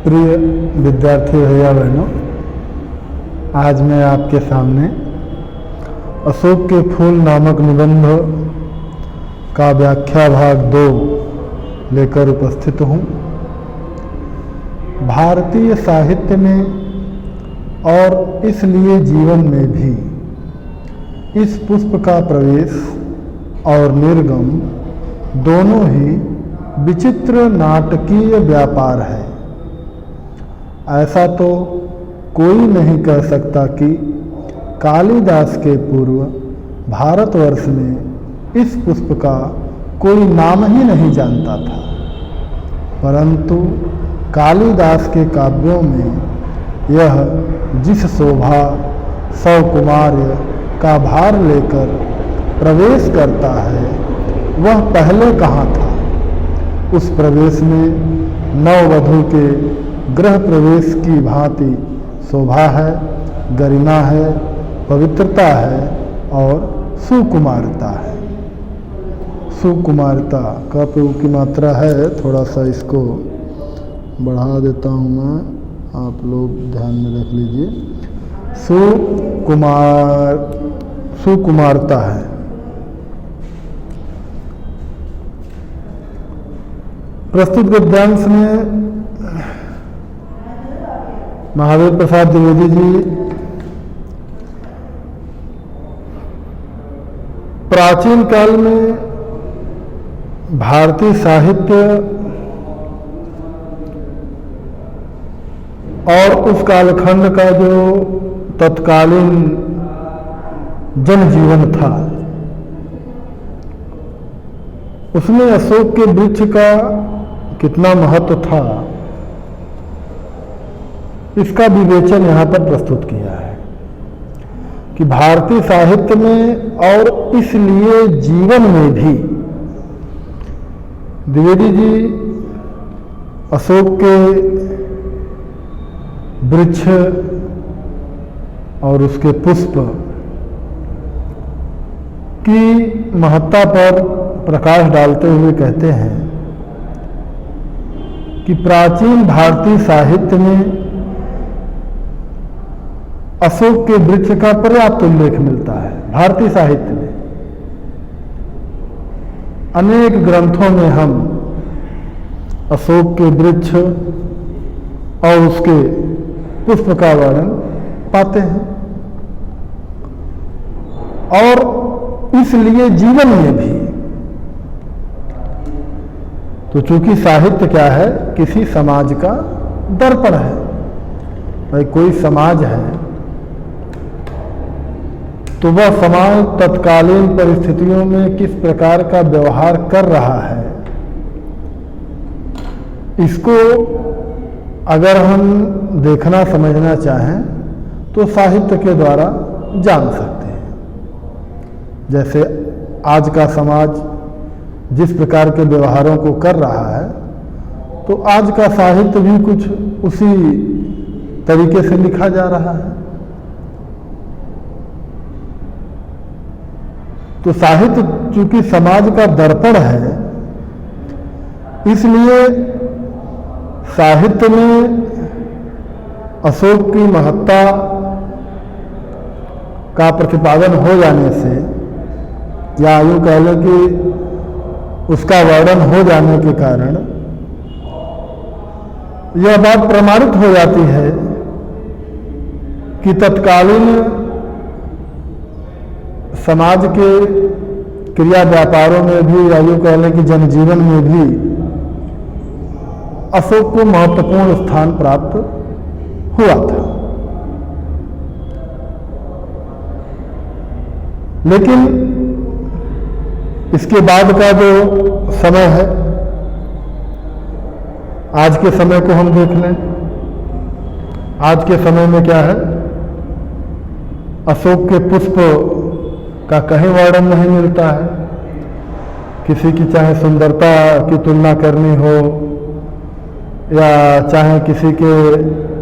प्रिय विद्यार्थी भैया बहनों, आज मैं आपके सामने अशोक के फूल नामक निबंध का व्याख्या भाग 2 लेकर उपस्थित हूँ। भारतीय साहित्य में और इसलिए जीवन में भी इस पुष्प का प्रवेश और निर्गम दोनों ही विचित्र नाटकीय व्यापार है। ऐसा तो कोई नहीं कह सकता कि कालिदास के पूर्व भारतवर्ष में इस पुष्प का कोई नाम ही नहीं जानता था, परंतु कालिदास के काव्यों में यह जिस शोभा सौकुमार्य का भार लेकर प्रवेश करता है वह पहले कहाँ था। उस प्रवेश में नववधू के गृह प्रवेश की भांति शोभा है, गरिमा है, पवित्रता है और सुकुमारता है। सुकुमारता का प्रयोग की मात्रा है, थोड़ा सा इसको बढ़ा देता हूँ मैं, आप लोग ध्यान में रख लीजिए। सुकुमारता है। प्रस्तुत गद्यांश में महावीर प्रसाद द्विवेदी जी प्राचीन काल में भारतीय साहित्य और उस कालखंड का जो तत्कालीन जनजीवन था उसमें अशोक के वृक्ष का कितना महत्व था, इसका विवेचन यहाँ पर प्रस्तुत किया है कि भारतीय साहित्य में और इसलिए जीवन में भी द्विवेदी जी अशोक के वृक्ष और उसके पुष्प की महत्ता पर प्रकाश डालते हुए कहते हैं कि प्राचीन भारतीय साहित्य में अशोक के वृक्ष का पर्याप्त उल्लेख मिलता है। भारतीय साहित्य में अनेक ग्रंथों में हम अशोक के वृक्ष और उसके पुष्प का वर्णन पाते हैं और इसलिए जीवन में भी। तो चूंकि साहित्य क्या है, किसी समाज का दर्पण है। भाई कोई समाज है तो वह समाज तत्कालीन परिस्थितियों में किस प्रकार का व्यवहार कर रहा है, इसको अगर हम देखना समझना चाहें तो साहित्य के द्वारा जान सकते हैं। जैसे आज का समाज जिस प्रकार के व्यवहारों को कर रहा है तो आज का साहित्य भी कुछ उसी तरीके से लिखा जा रहा है। तो साहित्य चूंकि समाज का दर्पण है, इसलिए साहित्य में अशोक की महत्ता का प्रतिपादन हो जाने से, या यूँ कह लें कि उसका वर्णन हो जाने के कारण यह बात प्रमाणित हो जाती है कि तत्कालीन समाज के क्रिया व्यापारों में भी, या यूँ कह लें कि जनजीवन में भी अशोक को महत्वपूर्ण स्थान प्राप्त हुआ था। लेकिन इसके बाद का जो समय है, आज के समय को हम देख लें। आज के समय में क्या है, अशोक के पुष्प का कहीं वर्णन नहीं मिलता है। किसी की चाहे सुंदरता की तुलना करनी हो या चाहे किसी के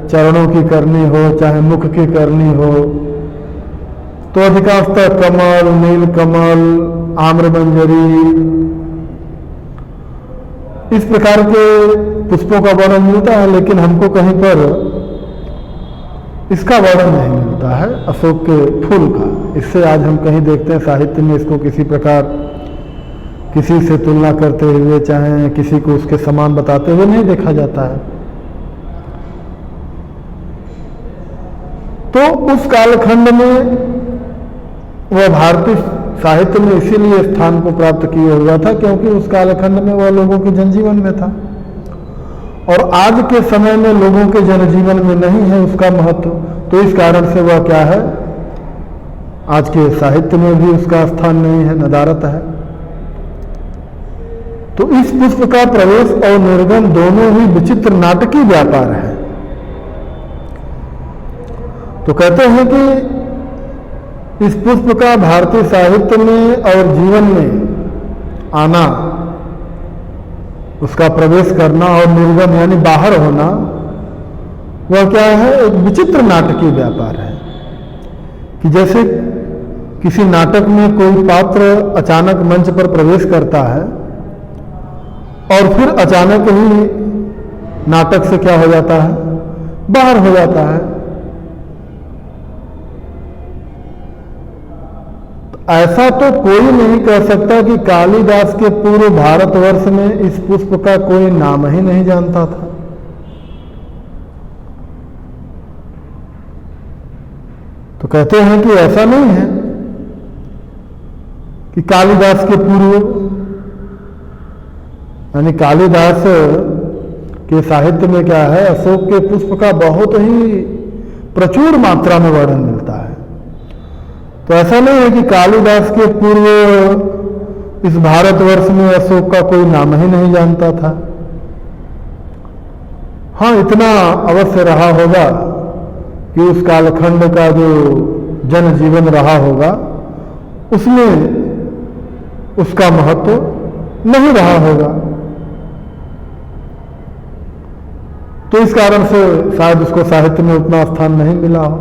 चरणों की करनी हो, चाहे मुख की करनी हो, तो अधिकांशतः कमल, नील कमल, आम्रमंजरी, इस प्रकार के पुष्पों का वर्णन मिलता है, लेकिन हमको कहीं पर इसका वर्णन नहीं मिलता है, अशोक के फूल का। इससे आज हम कहीं देखते हैं साहित्य में इसको किसी प्रकार किसी से तुलना करते हुए, चाहे किसी को उसके समान बताते हुए नहीं देखा जाता है। तो उस कालखंड में वह भारतीय साहित्य में इसीलिए स्थान को प्राप्त किया हुआ था क्योंकि उस कालखंड में वह लोगों के जनजीवन में था, और आज के समय में लोगों के जनजीवन में नहीं है उसका महत्व। तो इस कारण से वह क्या है, आज के साहित्य में भी उसका स्थान नहीं है, नदारत है। तो इस पुष्प का प्रवेश और निर्गम दोनों ही विचित्र नाटकीय व्यापार है। तो कहते हैं कि इस पुष्प का भारतीय साहित्य में और जीवन में आना, उसका प्रवेश करना और निर्गम यानी बाहर होना, वह क्या है, एक विचित्र नाटकीय व्यापार है। कि जैसे किसी नाटक में कोई पात्र अचानक मंच पर प्रवेश करता है और फिर अचानक ही नाटक से क्या हो जाता है, बाहर हो जाता है। ऐसा तो कोई नहीं कह सकता कि कालिदास के पूर्व भारतवर्ष में इस पुष्प का कोई नाम ही नहीं जानता था। तो कहते हैं कि ऐसा नहीं है कि कालिदास के पूर्व, यानी कालिदास के साहित्य में क्या है, अशोक के पुष्प का बहुत ही प्रचुर मात्रा में वर्णन मिलता है। तो ऐसा नहीं है कि कालिदास के पूर्व इस भारतवर्ष में अशोक का कोई नाम ही नहीं जानता था। हाँ, इतना अवश्य रहा होगा कि उस कालखंड का जो जनजीवन रहा होगा उसमें उसका महत्व नहीं रहा होगा। तो इस कारण से शायद उसको साहित्य में उतना स्थान नहीं मिला हो,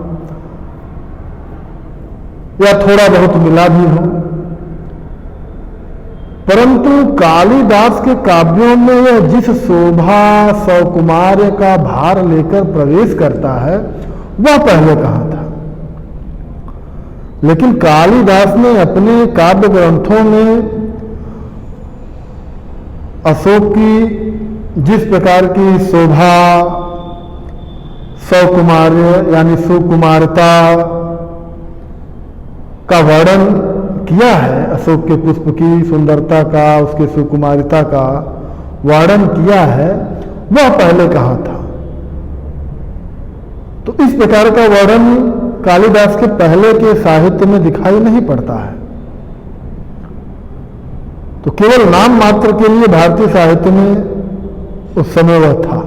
या थोड़ा बहुत मिला भी हो। परंतु कालिदास के काव्यों में यह जिस शोभा सौकुमार्य का भार लेकर प्रवेश करता है वह पहले कहां था। लेकिन कालिदास ने अपने काव्य ग्रंथों में अशोक की जिस प्रकार की शोभा सौकुमार्य यानी सुकुमारता का वर्णन किया है, अशोक के पुष्प की सुंदरता का, उसके सुकुमारिता का वर्णन किया है, वह पहले कहां था। तो इस प्रकार का वर्णन कालिदास के पहले के साहित्य में दिखाई नहीं पड़ता है। तो केवल नाम मात्र के लिए भारतीय साहित्य में उस समय वह था।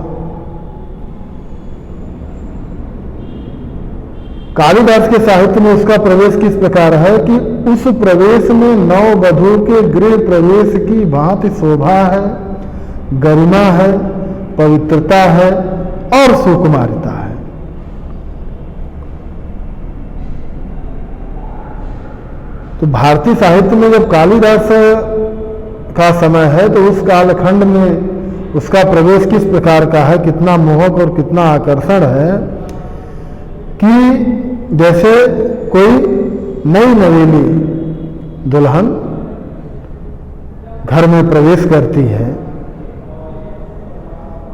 कालिदास के साहित्य में उसका प्रवेश किस प्रकार है कि उस प्रवेश में नववधू के गृह प्रवेश की भांति शोभा है, गरिमा है, पवित्रता है और सुकुमारिता है। तो भारतीय साहित्य में जब कालिदास का समय है तो उस कालखंड में उसका प्रवेश किस प्रकार का है, कितना मोहक और कितना आकर्षण है कि जैसे कोई नई नवेली दुल्हन घर में प्रवेश करती है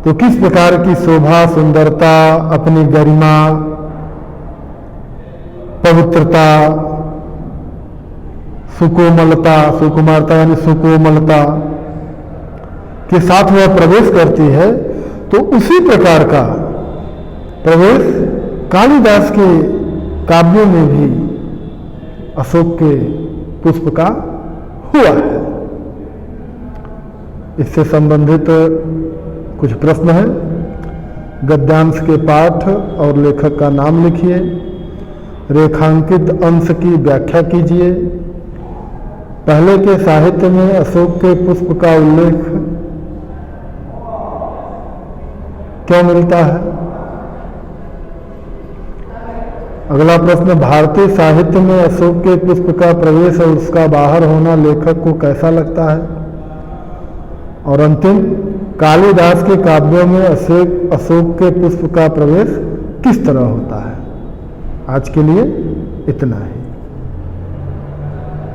तो किस प्रकार की शोभा सुंदरता, अपनी गरिमा, पवित्रता, सुकोमलता, सुकुमारता यानी सुकोमलता के साथ वह प्रवेश करती है, तो उसी प्रकार का प्रवेश कालिदास के काव्यों में भी अशोक के पुष्प का हुआ है। इससे संबंधित कुछ प्रश्न है। गद्यांश के पाठ और लेखक का नाम लिखिए, रेखांकित अंश की व्याख्या कीजिए, पहले के साहित्य में अशोक के पुष्प का उल्लेख क्यों मिलता है। अगला प्रश्न, भारतीय साहित्य में अशोक के पुष्प का प्रवेश और उसका बाहर होना लेखक को कैसा लगता है। और अंतिम, कालिदास के काव्यों में अशोक के पुष्प का प्रवेश किस तरह होता है। आज के लिए इतना ही।